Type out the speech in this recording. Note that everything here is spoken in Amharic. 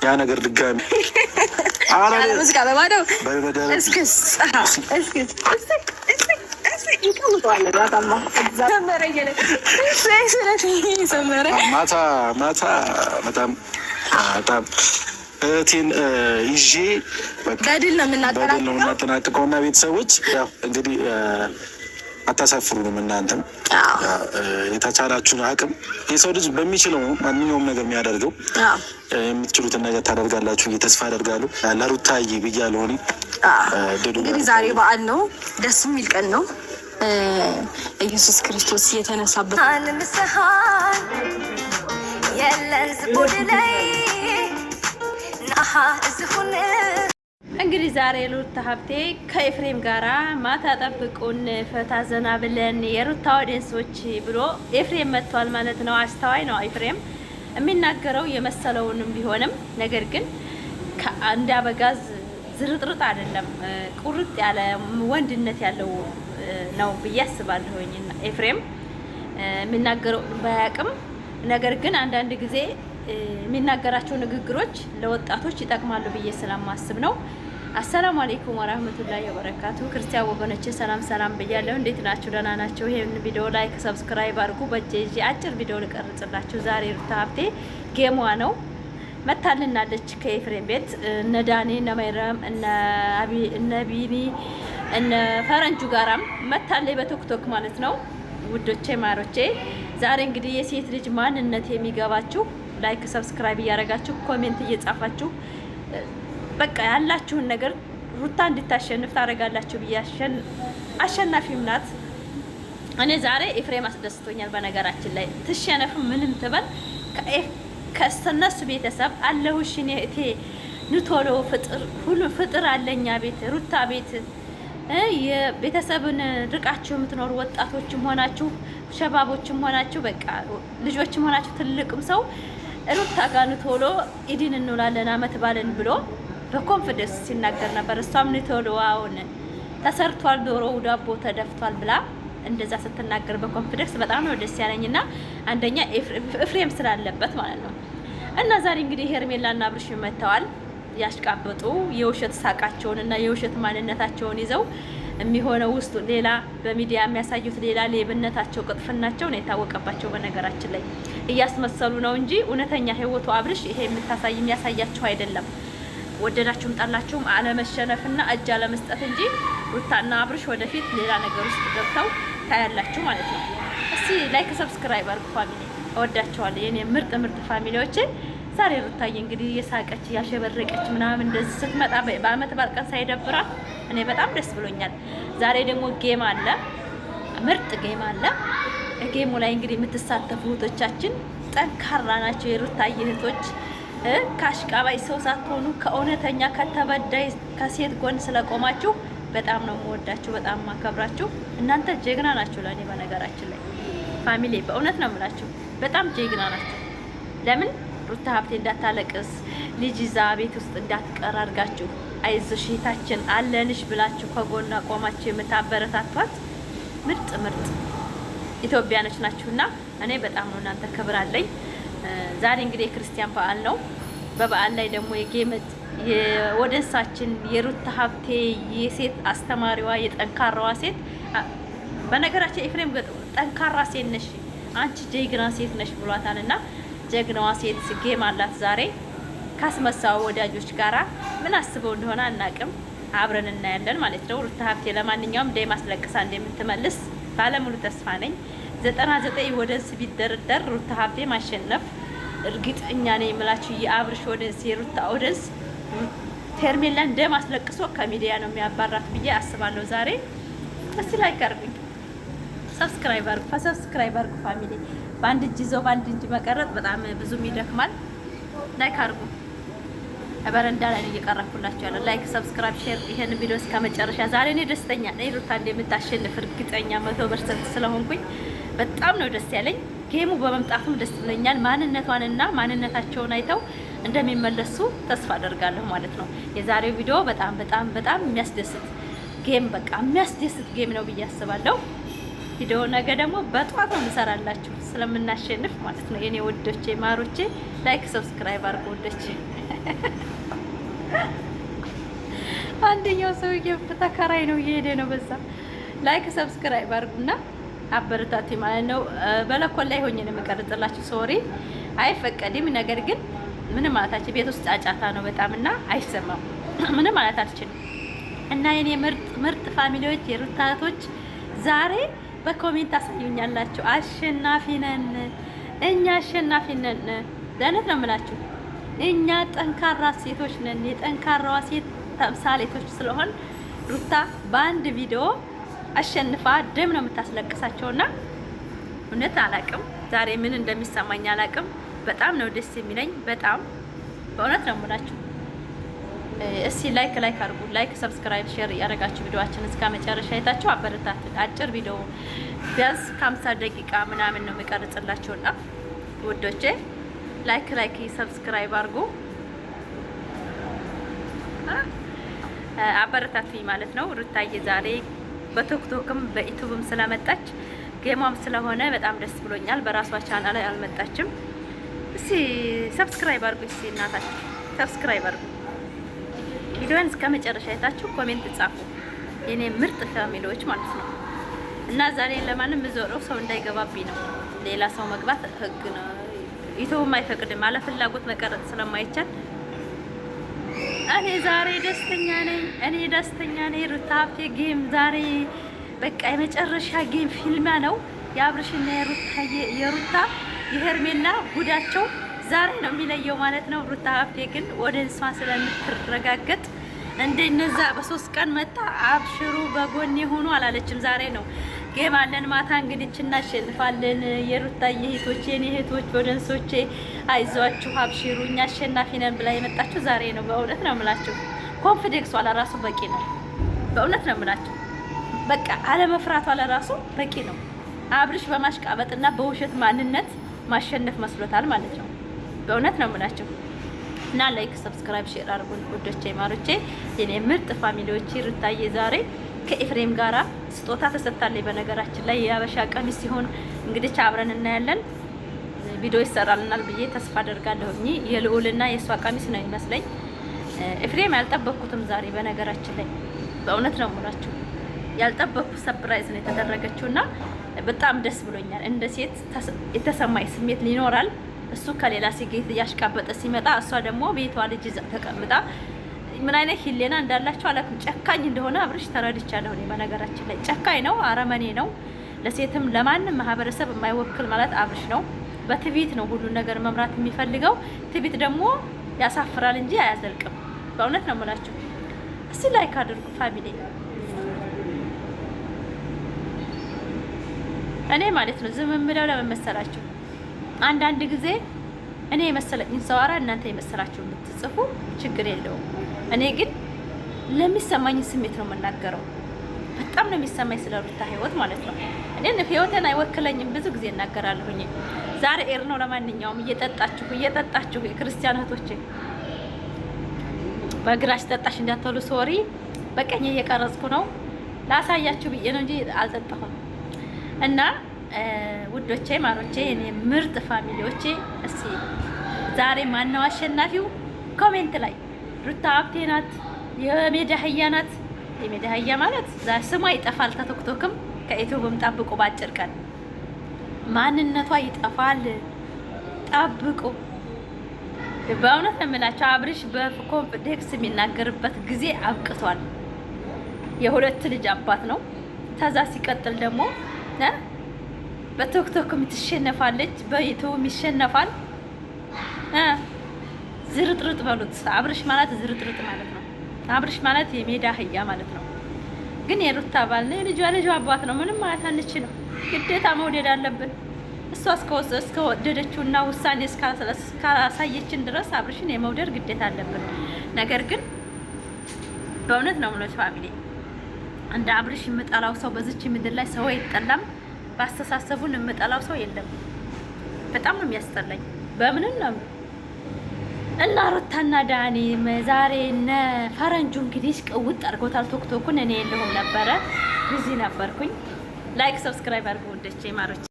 ያ ነገር ድጋሚ ማታ በጣም እህቴን ይዤ በድል ነው የምናጠናቅቀው እና ቤተሰቦች ያው እንግዲህ አታሳፍሩንም። እናንተም የተቻላችሁን አቅም የሰው ልጅ በሚችለው ማንኛውም ነገር የሚያደርገው የምትችሉትን ነገር ታደርጋላችሁ ብዬ ተስፋ አደርጋለሁ። ለሩታዬ ብያለሁ። እንግዲህ ዛሬ በዓል ነው፣ ደስ የሚል ቀን ነው። ኢየሱስ ክርስቶስ የተነሳበት እንግዲህ ዛሬ ሩታ ሀብቴ ከኤፍሬም ጋራ ማታ ጠብቁን ፈታ ዘና ብለን የሩታ ኦዲየንሶች ብሎ ኤፍሬም መጥቷል ማለት ነው። አስተዋይ ነው ኤፍሬም፣ የሚናገረው የመሰለውንም ቢሆንም ነገር ግን ከአንድ አበጋዝ ዝርጥርጥ አይደለም፣ ቁርጥ ያለ ወንድነት ያለው ነው ብዬ አስባለሁኝ። ኤፍሬም የሚናገረው ባያቅም ነገር ግን አንዳንድ ጊዜ የሚናገራቸው ንግግሮች ለወጣቶች ይጠቅማሉ ብዬ ስለማስብ ነው። አሰላሙ አለይኩም ወራህመቱላሂ ወበረካቱ። ክርስቲያን ወገኖቼ ሰላም ሰላም ብያለሁ። እንዴት ናችሁ? ደህና ናቸው? ይሄን ቪዲዮ ላይክ ሰብስክራይብ አድርጉ። በጄጂ አጭር ቪዲዮ ልቀርጽላችሁ። ዛሬ ሩታ ሀብቴ ጌሟ ነው መታልናለች ከኤፍሬም ቤት። እነ ዳኒ እነ መይረም እነ ቢኒ እነ ፈረንጁ ጋራም መታለች በቲክቶክ ማለት ነው። ውዶቼ ማሮቼ ዛሬ እንግዲህ የሴት ልጅ ማንነት የሚገባችሁ ላይክ ሰብስክራይብ እያደረጋችሁ ኮሜንት እየጻፋችሁ በቃ ያላችሁን ነገር ሩታ እንድታሸንፍ ታደርጋላችሁ ብዬ አሸናፊም ናት። እኔ ዛሬ ኤፍሬም አስደስቶኛል። በነገራችን ላይ ትሸነፍም ምንም ትበል ከእነሱ ቤተሰብ አለሁሽ እኔ እቴ ንቶሎ ሁሉ ፍጥር አለኛ ቤት ሩታ ቤት የቤተሰብን ርቃችሁ የምትኖሩ ወጣቶችም ሆናችሁ ሸባቦችም ሆናችሁ በቃ ልጆችም ሆናችሁ ትልቅም ሰው ሩታ ጋር ንቶሎ ኢድን እንውላለን አመት ባለን ብሎ በኮንፊደንስ ሲናገር ነበር። እሷም ንቶሎ አሁን ተሰርቷል ዶሮው ዳቦ ተደፍቷል ብላ እንደዛ ስትናገር በኮንፊደንስ በጣም ነው ደስ ያለኝና አንደኛ ኤፍሬም ስላለበት ማለት ነው። እና ዛሬ እንግዲህ ሄርሜላና አብርሽ መተዋል። ያሽቃበጡ የውሸት ሳቃቸውንና የውሸት ማንነታቸውን ይዘው የሚሆነው ውስጥ ሌላ በሚዲያ የሚያሳዩት ሌላ ሌብነታቸው ቅጥፍናቸው ነው የታወቀባቸው። በነገራችን ላይ እያስመሰሉ ነው እንጂ እውነተኛ ህይወቱ አብርሽ ይሄ የሚያሳያቸው አይደለም። ወደዳችሁም ጠላችሁም አለመሸነፍና እጅ አለመስጠት እንጂ ሩታና አብርሽ ወደፊት ሌላ ነገር ውስጥ ገብተው ታያላችሁ ማለት ነው። እስቲ ላይክ ሰብስክራይብ አድርጉ ፋሚሊ፣ እወዳቸዋለሁ የኔ ምርጥ ፋሚሊዎቼ። ዛሬ ሩታዬ እንግዲህ የሳቀች ያሸበረቀች ምናምን እንደዚህ ስትመጣ በአመት በዓል ቀን ሳይደብራት እኔ በጣም ደስ ብሎኛል። ዛሬ ደግሞ ጌም አለ፣ ምርጥ ጌም አለ። ጌሙ ላይ እንግዲህ የምትሳተፉ እህቶቻችን ጠንካራ ናቸው። የሩታዬ እህቶች ከአሽቃባይ ሰው ሳትሆኑ ከእውነተኛ ከተበዳይ ከሴት ጎን ስለቆማችሁ በጣም ነው የምወዳችሁ፣ በጣም ማከብራችሁ። እናንተ ጀግና ናችሁ ለእኔ በነገራችን ላይ ፋሚሊ፣ በእውነት ነው የምላችሁ፣ በጣም ጀግና ናችሁ። ለምን ሩታ ሀብቴ እንዳታለቅስ ልጅ ይዛ ቤት ውስጥ እንዳትቀር አድርጋችሁ አይዞሽ እህታችን አለንሽ ብላችሁ ከጎኗ ቆማችሁ የምታበረታቷት ምርጥ ኢትዮጵያኖች ናችሁና እኔ በጣም ነው እናንተ ክብር አለኝ። ዛሬ እንግዲህ የክርስቲያን በዓል ነው። በበዓል ላይ ደግሞ የጌመት የወደንሳችን የሩታ ሀብቴ የሴት አስተማሪዋ የጠንካራዋ ሴት በነገራችን ኤፍሬም ጠንካራ ሴት ነሽ አንቺ ጀግና ሴት ነሽ ብሏታልና ጀግናዋ ሴት ጌም አላት ዛሬ ካስመሳው ወዳጆች ጋራ ምን አስበው እንደሆነ አናቅም። አብረን እናያለን ማለት ነው። ሩታ ሀብቴ ለማንኛውም ደይ ማስለቅሳ እንደምትመልስ ባለሙሉ ተስፋ ነኝ። 99 ወደንስ ቢደረደር ሩታ ሀብቴ ማሸነፍ እርግጠኛ ነኝ የምላችሁ። የአብርሽ ወደንስ የሩታ ወደንስ ሄርሜላን ደም አስለቅሶ ከሚዲያ ነው የሚያባራት ብዬ አስባለሁ ዛሬ። እስቲ ላይክ አድርጉኝ፣ ሰብስክራይብ አድርጉ ፋሚሊ። በአንድ እጅ ይዘው በአንድ እጅ መቀረጥ በጣም ብዙም ይደክማል። ላይክ አድርጉ። በረንዳ ላይ እየቀረብኩላችሁ ያለው ላይክ ሰብስክራይብ ሼር ይሄን ቪዲዮ እስከ መጨረሻ። ዛሬ እኔ ደስተኛ ነኝ ሩታ እንደምታሸንፍ እርግጠኛ 100% ስለሆንኩኝ በጣም ነው ደስ ያለኝ። ጌሙ በመምጣቱም ደስ ብለኛል። ማንነቷንና ማንነታቸውን አይተው እንደሚመለሱ ተስፋ አደርጋለሁ ማለት ነው። የዛሬው ቪዲዮ በጣም የሚያስደስት ጌም በቃ የሚያስደስት ጌም ነው ብዬ አስባለሁ። ቪዲዮ ነገ ደግሞ በጧት ነው እንሰራላችሁ። ስለምናሸንፍ ማለት ነው። የኔ ወዶቼ ማሮቼ ላይክ ሰብስክራይብ አድርጉ ወዶቼ። አንደኛው ሰውዬ ተከራይ ነው እየሄደ ነው። በዛ ላይክ ሰብስክራይብ አድርጉና አበረታቱ ማለት ነው። በለኮል ላይ ሆኜ ነው የምቀርጽላችሁ። ሶሪ አይፈቀድም። ነገር ግን ምንም ማለታችን ቤት ውስጥ ጫጫታ ነው በጣም እና አይሰማም። ምንም ማለት አልችልም። እና የኔ ምርጥ ፋሚሊዎች የሩታቶች ዛሬ በኮሜንት አሳዩኛላችሁ። አሸናፊ ነን እኛ፣ አሸናፊ ነን። ለእውነት ነው የምላችሁ። እኛ ጠንካራ ሴቶች ነን። የጠንካራዋ ሴት ተምሳሌቶች ስለሆን ሩታ በአንድ ቪዲዮ አሸንፋ ደም ነው የምታስለቅሳቸውና እውነት አላቅም ዛሬ ምን እንደሚሰማኝ አላቅም። በጣም ነው ደስ የሚለኝ። በጣም በእውነት ነው የምላችሁ። እስቲ ላይክ አድርጉ። ላይክ ሰብስክራይብ ሼር ያደረጋችሁ ቪዲዮአችን እስከ መጨረሻ አይታችሁ አበረታቱ። አጭር ቪዲዮ ቢያንስ ከ50 ደቂቃ ምናምን ነው የምቀርጽላችሁና ውዶቼ ላይክ ሰብስክራይብ አድርጉ። አበረታቱኝ ማለት ነው። ሩታዬ ዛሬ በቲክቶክም በዩቲዩብም ስለመጣች ጌማም ስለሆነ በጣም ደስ ብሎኛል። በራሷ ቻናል ላይ አልመጣችም። እስቲ ሰብስክራይብ አድርጉ። እስቲ እናታችሁ ሰብስክራይብ አድርጉ። ቪዲዮን እስከ መጨረሻ አይታችሁ ኮሜንት ጻፉ። የኔ ምርጥ ፋሚሊዎች ማለት ነው። እና ዛሬ ለማንም ዞረው ሰው እንዳይገባብኝ ነው። ሌላ ሰው መግባት ህግ ነው። ዩቲዩብም አይፈቅድም። አለ ፍላጎት መቀረጥ ስለማይቻል እኔ ዛሬ ደስተኛ ነኝ። ሩታ ሀብቴ ጌም ዛሬ በቃ የመጨረሻ ጌም ፊልሚያ ነው። የአብርሽና የሩታ የሄርሜላ ጉዳቸው ዛሬ ነው የሚለየው ማለት ነው። ሩታ ሀብቴ ግን ወደ እንሷ ስለምትረጋገጥ እንደነዛ በ3 ቀን መጣ አብሽሩ በጎን የሆኑ አላለችም። ዛሬ ነው ጌም አለን። ማታ እንግዲህ እናሸንፋለን። የሩታ የእህቶቼ የኔ እህቶች ወደንሶቼ አይዟችሁ አብሽሩ እኛ አሸናፊ ነን ብላ የመጣችሁ ዛሬ ነው። በእውነት ነው የምላችሁ። ኮንፊደንሷ ለራሱ በቂ ነው። በእውነት ነው የምላችሁ። በቃ አለመፍራቷ ለራሱ በቂ ነው። አብርሽ በማሽቃበጥና በውሸት ማንነት ማሸነፍ መስሎታል ማለት ነው። በእውነት ነው የምላችሁ። እና ላይክ ሰብስክራይብ ሼር አድርጉን ውዶቼ ማሮቼ የኔ ምርጥ ፋሚሊዎች። ሩታዬ ዛሬ ከኤፍሬም ጋራ ስጦታ ተሰጥታለች። በነገራችን ላይ የሀበሻ ቀሚስ ሲሆን እንግዲህ አብረን እናያለን። ቪዲዮ ይሰራልናል ብዬ ተስፋ አደርጋለሁ። የልዑልና የሷ ቀሚስ ነው ይመስለኝ። ኤፍሬም ያልጠበቅኩትም ዛሬ በነገራችን ላይ በእውነት ነው የምላችሁ ያልጠበቅኩት ሰርፕራይዝ ነው የተደረገችውና በጣም ደስ ብሎኛል። እንደ ሴት የተሰማኝ ስሜት ሊኖራል። እሱ ከሌላ ሴት እያሽቃበጠ ሲመጣ እሷ ደግሞ ቤቷ ልጅ ተቀምጣ ምን አይነት ሂሌና እንዳላቸው አላውቅም። ጨካኝ እንደሆነ አብርሽ ተረድቻለሁ። እኔ በነገራችን ላይ ጨካኝ ነው፣ አረመኔ ነው። ለሴትም ለማንም ማህበረሰብ የማይወክል ማለት አብርሽ ነው። በትዕቢት ነው ሁሉን ነገር መምራት የሚፈልገው። ትዕቢት ደግሞ ያሳፍራል እንጂ አያዘልቅም። በእውነት ነው የምላችሁ። እስቲ ላይክ አድርጉ ፋሚሊ። እኔ ማለት ነው ዝም የምለው ለምን መሰላችሁ? አንዳንድ ጊዜ እኔ የመሰለኝን ሰዋራ እናንተ የመሰላችሁ የምትጽፉ ችግር የለውም። እኔ ግን ለሚሰማኝ ስሜት ነው የምናገረው። በጣም ነው የሚሰማኝ ስለ ሩታ ህይወት ማለት ነው። እኔ ህይወቴን አይወክለኝም ብዙ ጊዜ እናገራለሁኝ። ዛሬ ኤር ነው። ለማንኛውም እየጠጣችሁ የክርስቲያን እህቶቼ በግራሽ ጠጣሽ እንዳትሉ ሶሪ። በቀኝ እየቀረጽኩ ነው ላሳያችሁ ብዬ ነው እንጂ አልጠጣሁም። እና ውዶቼ ማሮቼ የኔ ምርጥ ፋሚሊዎቼ እስቲ ዛሬ ማነው አሸናፊው? ኮሜንት ላይ ሩታ ሀብቴ ናት፣ የሜዳ አህያ ናት። የሜዳ አህያ ማለት ስሟ ይጠፋል ከቲክቶክም ከዩቲዩብም ጠብቁ። ባጭር ቀን ማንነቷ ይጠፋል። ጠብቁ። በእውነት የምላቸው አብርሽ በኮንፊደንስ የሚናገርበት ጊዜ አብቅቷል። የሁለት ልጅ አባት ነው። ከዛ ሲቀጥል ደግሞ በቲክቶክም ትሸነፋለች፣ በዩቲዩብም ይሸነፋል። ዝርጥርጥ በሉት። አብርሽ ማለት ዝርጥርጥ ማለት ነው። አብርሽ ማለት የሜዳ አህያ ማለት ነው። ግን የሩታ ባል ነው፣ የልጇ አባት ነው። ምንም ማለት አንችልም። ግዴታ መውደድ አለብን። እሷ እስከወደደችው እና ውሳኔ እስካሳየችን ድረስ አብርሽን የመውደድ ግዴታ አለብን። ነገር ግን በእውነት ነው ማለት ፋሚሊ እንደ አብርሽ የምጠላው ሰው በዚች ምድር ላይ ሰው አይጠላም። ባስተሳሰቡን የምጠላው ሰው የለም። በጣም ነው የሚያስጠላኝ። በምንም ነው እና ሩታና ዳኒ ዛሬ እነ ፈረንጁ እንግዲህ ቅውጥ አድርጎታል ቲክቶኩን። እኔ የለሁም ነበረ ቢዚ ነበርኩኝ። ላይክ ሰብስክራይብ አድርጉ ወደቼ ማሮች።